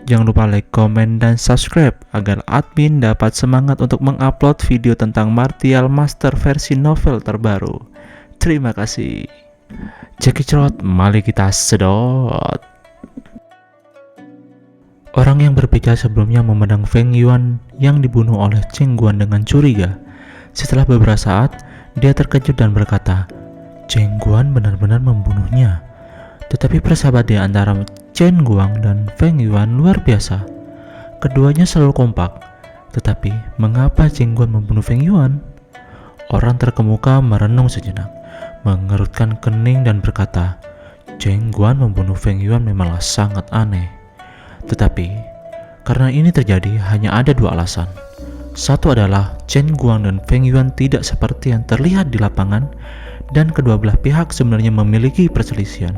Jangan lupa like, komen, dan subscribe agar admin dapat semangat untuk mengupload video tentang Martial Master versi novel terbaru. Terima kasih. Cekicot, mari kita sedot. Orang yang berbicara sebelumnya memandang Feng Yuan yang dibunuh oleh Cheng Guan dengan curiga. Setelah beberapa saat, dia terkejut dan berkata, Cheng Guan benar-benar membunuhnya. Tetapi persahabatan di antara Chen Guang dan Feng Yuan luar biasa. Keduanya selalu kompak. Tetapi, mengapa Cheng Guan membunuh Feng Yuan? Orang terkemuka merenung sejenak, mengerutkan kening dan berkata, Cheng Guan membunuh Feng Yuan memanglah sangat aneh. Tetapi, karena ini terjadi hanya ada dua alasan. Satu adalah Chen Guang dan Feng Yuan tidak seperti yang terlihat di lapangan, dan kedua belah pihak sebenarnya memiliki perselisihan.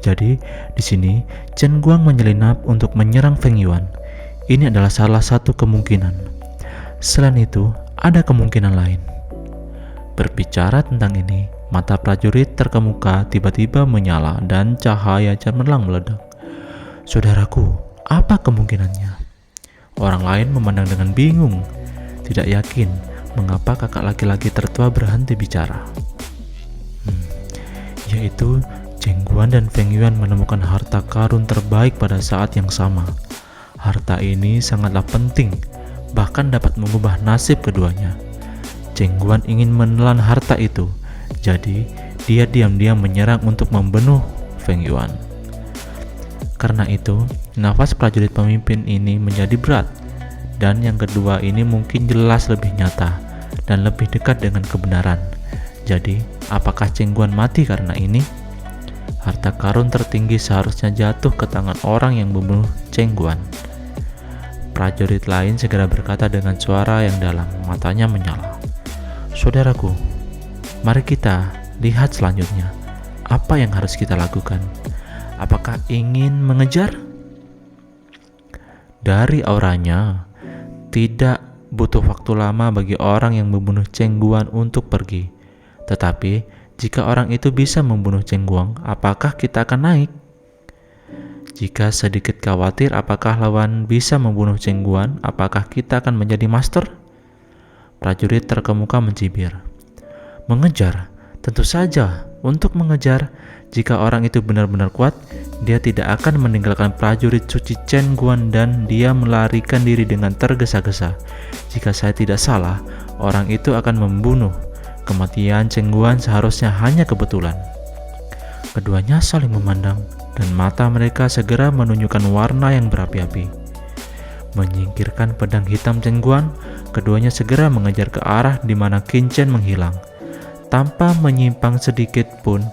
Jadi, di sini Chen Guang menyelinap untuk menyerang Feng Yuan. Ini adalah salah satu kemungkinan. Selain itu, ada kemungkinan lain. Berbicara tentang ini, mata prajurit terkemuka tiba-tiba menyala dan cahaya cemerlang meledak. Saudaraku, apa kemungkinannya? Orang lain memandang dengan bingung, tidak yakin mengapa kakak laki-laki tertua berhenti bicara. Yaitu Cheng Guan dan Feng Yuan menemukan harta karun terbaik pada saat yang sama. Harta ini sangatlah penting, bahkan dapat mengubah nasib keduanya. Cheng Guan ingin menelan harta itu, jadi dia diam-diam menyerang untuk membunuh Feng Yuan. Karena itu, nafas prajurit pemimpin ini menjadi berat, dan yang kedua ini mungkin jelas lebih nyata dan lebih dekat dengan kebenaran. Jadi, apakah Cheng Guan mati karena ini? Harta karun tertinggi seharusnya jatuh ke tangan orang yang membunuh Cheng Guan. Prajurit lain segera berkata dengan suara yang dalam, matanya menyala. Saudaraku, mari kita lihat selanjutnya. Apa yang harus kita lakukan? Apakah ingin mengejar? Dari auranya, tidak butuh waktu lama bagi orang yang membunuh Cheng Guan untuk pergi. Tetapi, jika orang itu bisa membunuh Cheng Guan, apakah kita akan naik? Jika sedikit khawatir apakah lawan bisa membunuh Cheng Guan, apakah kita akan menjadi master? Prajurit terkemuka mencibir. Mengejar? Tentu saja, untuk mengejar, jika orang itu benar-benar kuat, dia tidak akan meninggalkan prajurit suci Cheng Guan dan dia melarikan diri dengan tergesa-gesa. Jika saya tidak salah, orang itu akan membunuh. Kematian Cheng Guan seharusnya hanya kebetulan. Keduanya saling memandang dan mata mereka segera menunjukkan warna yang berapi-api. Menyingkirkan pedang hitam Cheng Guan, keduanya segera mengejar ke arah di mana Qin Chen menghilang. Tanpa menyimpang sedikit pun,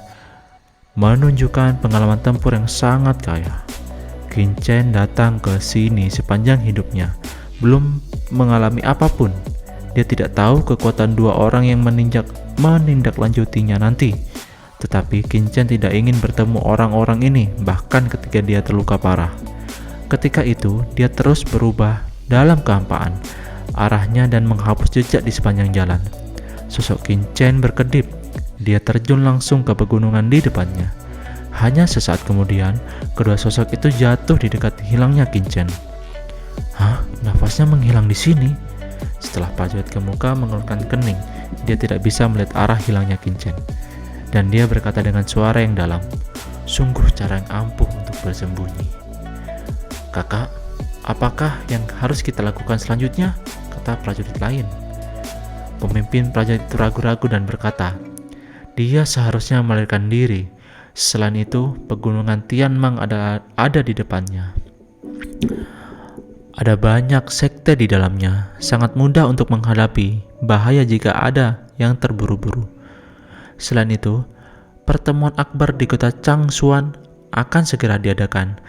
menunjukkan pengalaman tempur yang sangat kaya. Qin Chen datang ke sini sepanjang hidupnya, belum mengalami apapun. Dia tidak tahu kekuatan dua orang yang menindaklanjutinya nanti. Tetapi Qin Chen tidak ingin bertemu orang-orang ini, bahkan ketika dia terluka parah. Ketika itu, dia terus berubah dalam kehampaan arahnya dan menghapus jejak di sepanjang jalan. Sosok Qin Chen berkedip. Dia terjun langsung ke pegunungan di depannya. Hanya sesaat kemudian, kedua sosok itu jatuh di dekat hilangnya Qin Chen. Hah? Nafasnya menghilang di sini? Setelah prajurit kemuka mengeluarkan kening, dia tidak bisa melihat arah hilangnya Qin Chen. Dan dia berkata dengan suara yang dalam, sungguh cara yang ampuh untuk bersembunyi. Kakak, apakah yang harus kita lakukan selanjutnya? Kata prajurit lain. Pemimpin prajurit itu ragu-ragu dan berkata, dia seharusnya melarikan diri. Selain itu, pegunungan Tianmang ada di depannya. Ada banyak sekte di dalamnya, sangat mudah untuk menghadapi, bahaya jika ada yang terburu-buru. Selain itu, pertemuan akbar di kota Changshuan akan segera diadakan.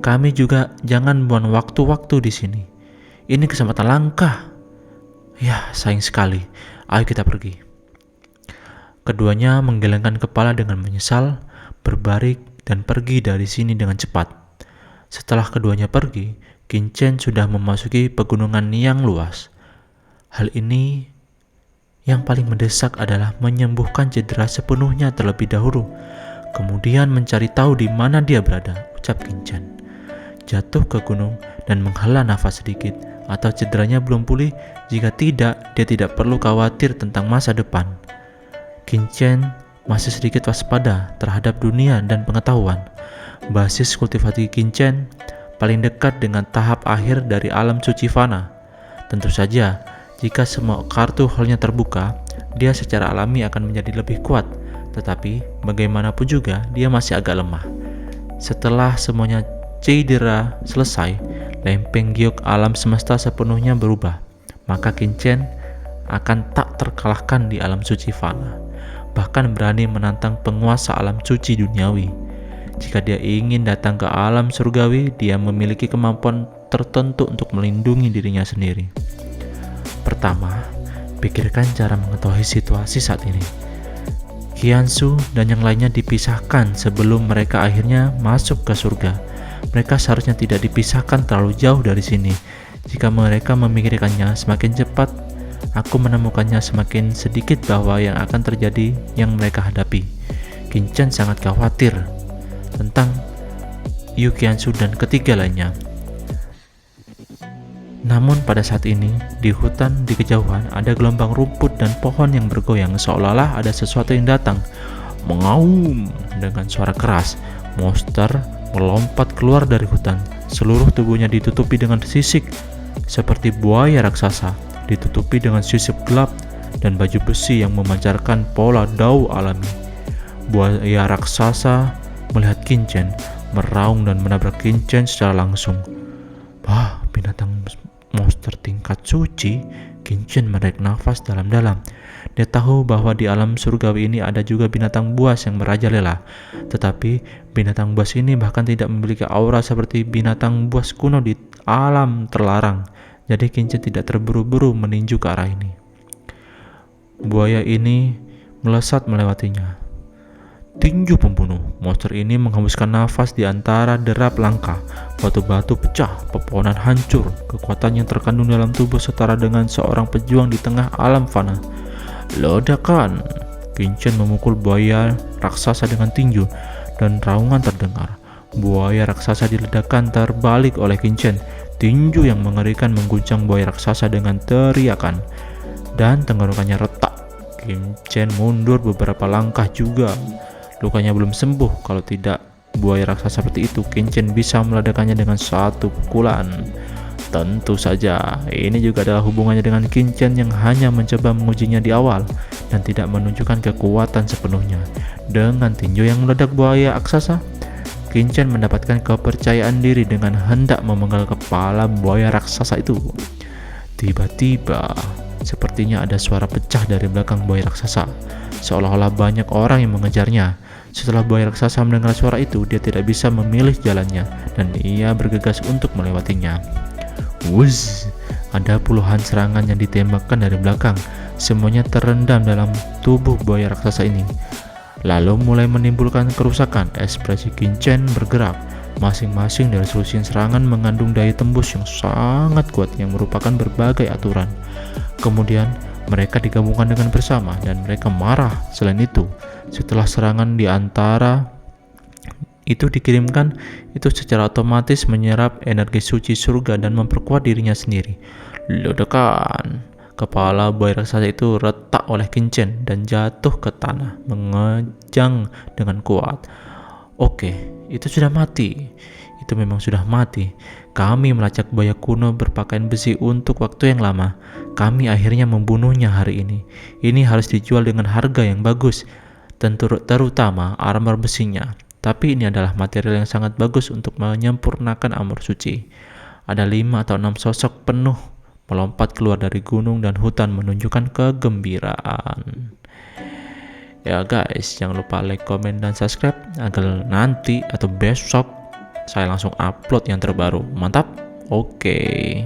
Kami juga jangan buang waktu-waktu di sini. Ini kesempatan langka. Ya, sayang sekali. Ayo kita pergi. Keduanya menggelengkan kepala dengan menyesal, berbalik, dan pergi dari sini dengan cepat. Setelah keduanya pergi, Qin Chen sudah memasuki pegunungan yang luas. Hal ini yang paling mendesak adalah menyembuhkan cedera sepenuhnya terlebih dahulu, kemudian mencari tahu di mana dia berada, ucap Qin Chen. jatuh ke gunung dan menghela nafas sedikit, atau cederanya belum pulih? Jika tidak, dia tidak perlu khawatir tentang masa depan. Qin masih sedikit waspada terhadap dunia dan pengetahuan. Basis kultivasi Qin paling dekat dengan tahap akhir dari alam suci fana. Tentu saja, jika semua kartu halnya terbuka, dia secara alami akan menjadi lebih kuat. Tetapi, bagaimanapun juga, dia masih agak lemah. Setelah semuanya cedera selesai, lempeng giok alam semesta sepenuhnya berubah. Maka Qin akan tak terkalahkan di alam suci fana, bahkan berani menantang penguasa alam suci duniawi. Jika dia ingin datang ke alam surgawi, dia memiliki kemampuan tertentu untuk melindungi dirinya sendiri. Pertama, pikirkan cara mengetahui situasi saat ini. Qiansu dan yang lainnya dipisahkan sebelum mereka akhirnya masuk ke surga. Mereka seharusnya tidak dipisahkan terlalu jauh dari sini. Jika mereka memikirkannya semakin cepat, aku menemukannya semakin sedikit bahwa yang akan terjadi yang mereka hadapi. Qin sangat khawatir tentang Yu Qiansu dan ketiga lainnya. Namun pada saat ini, di hutan di kejauhan ada gelombang rumput dan pohon yang bergoyang seolah-olah ada sesuatu yang datang. Mengaum dengan suara keras, monster melompat keluar dari hutan. Seluruh tubuhnya ditutupi dengan sisik seperti buaya raksasa, ditutupi dengan sisik gelap dan baju besi yang memancarkan pola dao alami. Buaya raksasa melihat Qin meraung dan menabrak Qin secara langsung. Wah, binatang monster tingkat suci. Qin menarik nafas dalam-dalam. Dia tahu bahwa di alam surgawi ini ada juga binatang buas yang merajalela. Tetapi binatang buas ini bahkan tidak memiliki aura seperti binatang buas kuno di alam terlarang. Jadi Qin tidak terburu-buru meninju ke arah ini. Buaya ini melesat melewatinya. Tinju pembunuh. Monster ini menghembuskan nafas di antara derap langkah. Batu-batu pecah, pepohonan hancur. Kekuatan yang terkandung dalam tubuh setara dengan seorang pejuang di tengah alam fana. Ledakan. Qin memukul buaya raksasa dengan tinju dan raungan terdengar. Buaya raksasa diledakkan terbalik oleh Qin. Tinju yang mengerikan mengguncang buaya raksasa dengan teriakan dan tenggorokannya retak. Qin mundur beberapa langkah juga. Lukanya belum sembuh. Kalau tidak buaya raksasa seperti itu, Qin bisa meledakannya dengan satu pukulan. Tentu saja, ini juga adalah hubungannya dengan Qin yang hanya mencoba mengujinya di awal dan tidak menunjukkan kekuatan sepenuhnya. Dengan tinju yang meledak buaya raksasa, Qin mendapatkan kepercayaan diri dengan hendak memenggal kepala buaya raksasa itu. Tiba-tiba, sepertinya ada suara pecah dari belakang buaya raksasa, seolah-olah banyak orang yang mengejarnya. Setelah buaya raksasa mendengar suara itu, dia tidak bisa memilih jalannya dan ia bergegas untuk melewatinya. Wuz, ada puluhan serangan yang ditembakkan dari belakang. Semuanya terendam dalam tubuh buaya raksasa ini, lalu mulai menimbulkan kerusakan. Ekspresi Qin bergerak. Masing-masing dari selusin serangan mengandung daya tembus yang sangat kuat yang merupakan berbagai aturan. Kemudian mereka digabungkan dengan bersama dan mereka marah. Selain itu, setelah serangan di antara itu dikirimkan, itu secara otomatis menyerap energi suci surga dan memperkuat dirinya sendiri. Ledakan. Kepala buaya raksasa itu retak oleh Qin dan jatuh ke tanah, mengejang dengan kuat. Oke, itu sudah mati. Itu memang sudah mati. Kami melacak buaya kuno berpakaian besi untuk waktu yang lama. Kami akhirnya membunuhnya hari ini. Ini harus dijual dengan harga yang bagus, terutama armor besinya. Tapi ini adalah material yang sangat bagus untuk menyempurnakan armor suci. Ada 5 atau 6 sosok penuh melompat keluar dari gunung dan hutan menunjukkan kegembiraan. Ya guys, jangan lupa like, komen, dan subscribe agar nanti atau besok saya langsung upload yang terbaru. Mantap? Oke.